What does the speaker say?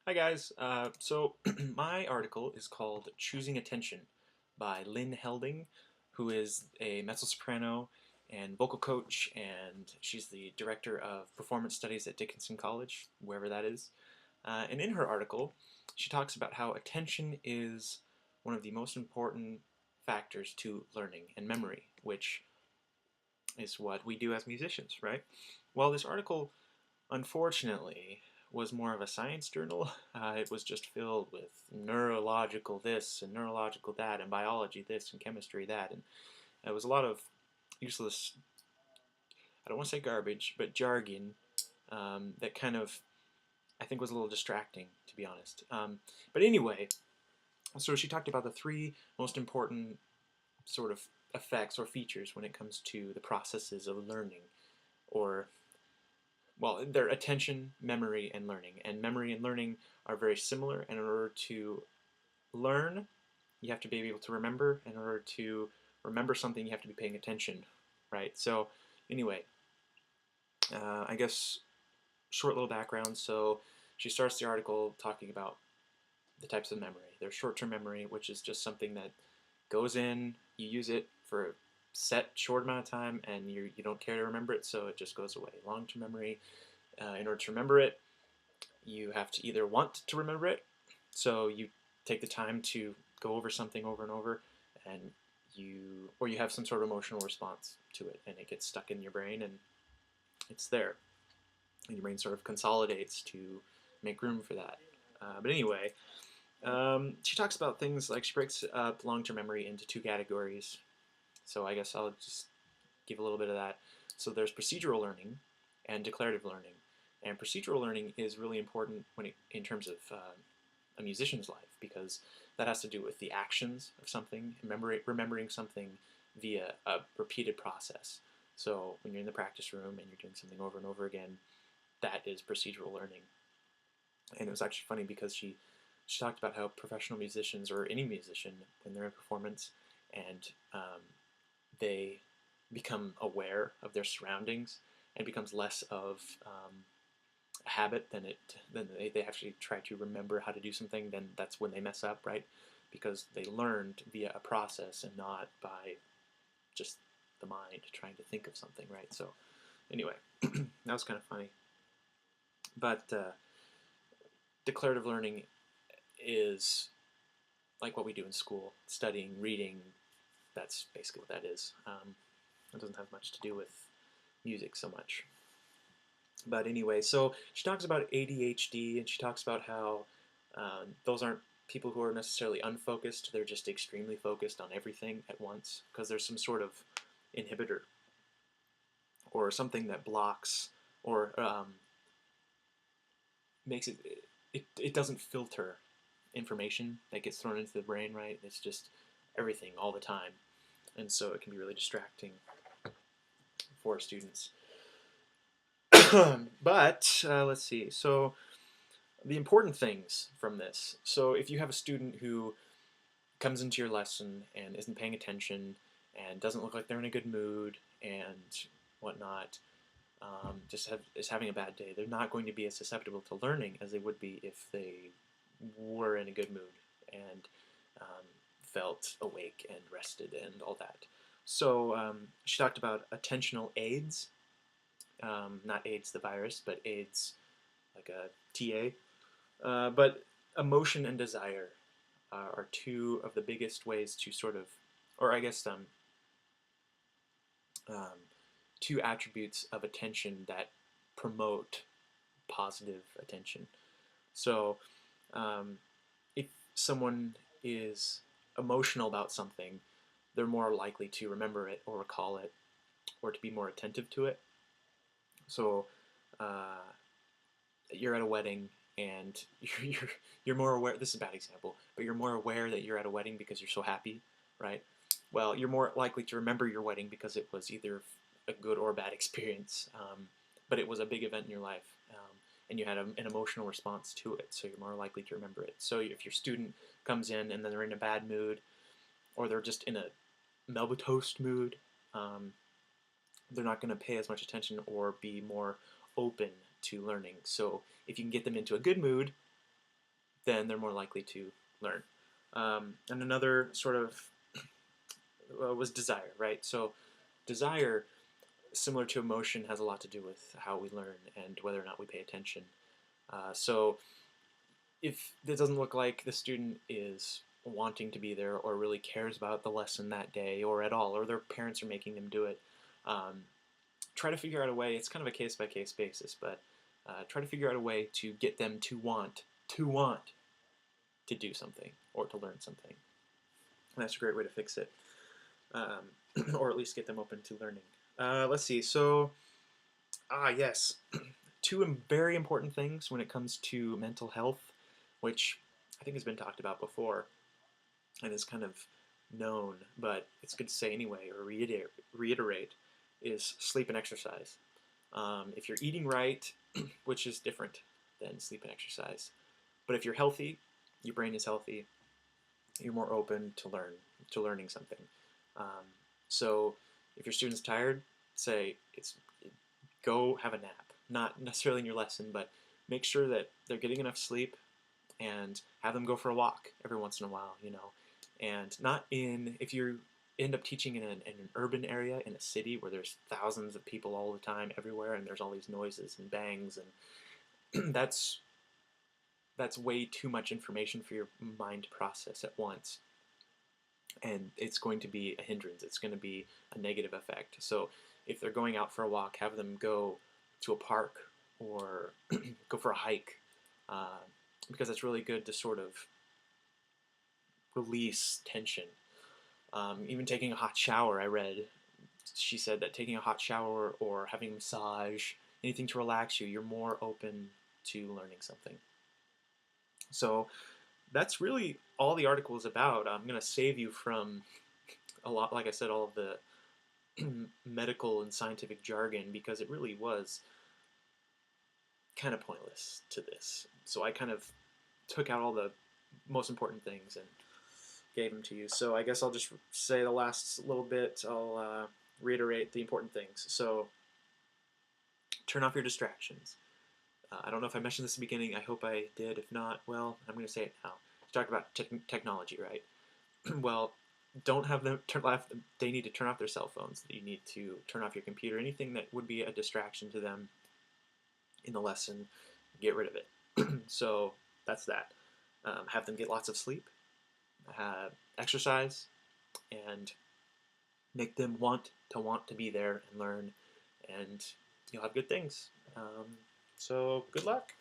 Hi guys. My article is called "Choosing Attention" by Lynn Helding, who is a mezzo-soprano and vocal coach, and she's the director of performance studies at Dickinson College, wherever that is. And in her article, she talks about how attention is one of the most important factors to learning and memory, which is what we do as musicians, right? Well, this article, unfortunately, was more of a science journal. It was just filled with neurological this and neurological that, and biology this and chemistry that, and it was a lot of useless, I don't want to say garbage, but jargon that kind of, I think, was a little distracting, to be honest. But anyway, so she talked about the three most important sort of effects or features when it comes to the processes of learning, or well, they're attention, memory, and learning. And memory and learning are very similar. And in order to learn, you have to be able to remember. In order to remember something, you have to be paying attention, right? So, anyway, I guess short little background. So, she starts the article talking about the types of memory. There's short-term memory, which is just something that goes in, you use it for a set short amount of time, and you don't care to remember it, so it just goes away. Long-term memory, in order to remember it, you have to either want to remember it, so you take the time to go over something over and over, and or you have some sort of emotional response to it, and it gets stuck in your brain, and it's there, and your brain sort of consolidates to make room for that. But anyway, she talks about things like she breaks up long-term memory into two categories. So I guess I'll just give a little bit of that. So there's procedural learning and declarative learning. And procedural learning is really important in terms of a musician's life, because that has to do with the actions of something, remembering something via a repeated process. So when you're in the practice room and you're doing something over and over again, that is procedural learning. And it was actually funny because she talked about how professional musicians, or any musician, when they're in performance and they become aware of their surroundings, and becomes less of a habit than they actually try to remember how to do something, then that's when they mess up, right? Because they learned via a process and not by just the mind trying to think of something, right? So anyway, that was kind of funny. But declarative learning is like what we do in school, studying, reading. That's basically what that is. It doesn't have much to do with music so much. But anyway, so she talks about ADHD, and she talks about how those aren't people who are necessarily unfocused. They're just extremely focused on everything at once, because there's some sort of inhibitor or something that blocks or makes it doesn't filter information that gets thrown into the brain, right? It's just everything all the time. And so it can be really distracting for students. But let's see. So the important things from this. So if you have a student who comes into your lesson and isn't paying attention and doesn't look like they're in a good mood and whatnot, is having a bad day, they're not going to be as susceptible to learning as they would be if they were in a good mood and felt awake and rested and all that. So she talked about attentional aids, not AIDS the virus, but AIDS like a TA. But emotion and desire are two of the biggest ways to sort of, or I guess two attributes of attention that promote positive attention. So if someone is emotional about something, they're more likely to remember it or recall it or to be more attentive to it. So you're at a wedding and you're more aware. This is a bad example, but you're more aware that you're at a wedding because you're so happy, right? Well, you're more likely to remember your wedding because it was either a good or bad experience, but it was a big event in your life, and you had an emotional response to it, so you're more likely to remember it. So if your student comes in and then they're in a bad mood, or they're just in a melba-toast mood, they're not going to pay as much attention or be more open to learning. So if you can get them into a good mood, then they're more likely to learn. And another sort of was desire, right? So desire, similar to emotion, has a lot to do with how we learn and whether or not we pay attention. So if it doesn't look like the student is wanting to be there or really cares about the lesson that day or at all, or their parents are making them do it, um, try to figure out a way. It's kind of a case-by-case basis, but try to figure out a way to get them to want to do something or to learn something. And that's a great way to fix it, or at least get them open to learning. Let's see. So, yes, two very important things when it comes to mental health, which I think has been talked about before and is kind of known, but it's good to say anyway or reiterate, is sleep and exercise. If you're eating right, which is different than sleep and exercise, but if you're healthy, your brain is healthy, you're more open to learning something. So if your student's tired, say go have a nap. Not necessarily in your lesson, but make sure that they're getting enough sleep, and have them go for a walk every once in a while, and not if you end up teaching in an urban area in a city where there's thousands of people all the time everywhere, and there's all these noises and bangs, and that's way too much information for your mind to process at once, and it's going to be a hindrance. It's going to be a negative effect. So if they're going out for a walk, have them go to a park or go for a hike, because it's really good to sort of release tension. Even taking a hot shower, I read, she said that taking a hot shower or having a massage, anything to relax you, you're more open to learning something. So that's really all the article is about. I'm going to save you from a lot, like I said, all of the medical and scientific jargon, because it really was kind of pointless to this. So I kind of took out all the most important things and gave them to you. So I guess I'll just say the last little bit. I'll reiterate the important things. So turn off your distractions. I don't know if I mentioned this at the beginning. I hope I did. If not, well, I'm going to say it now. Talk about technology, right? Well, don't have them turn off. They need to turn off their cell phones. You need to turn off your computer. Anything that would be a distraction to them in the lesson, get rid of it. So that's that. Have them get lots of sleep, exercise, and make them want to be there and learn, and you'll have good things. So good luck.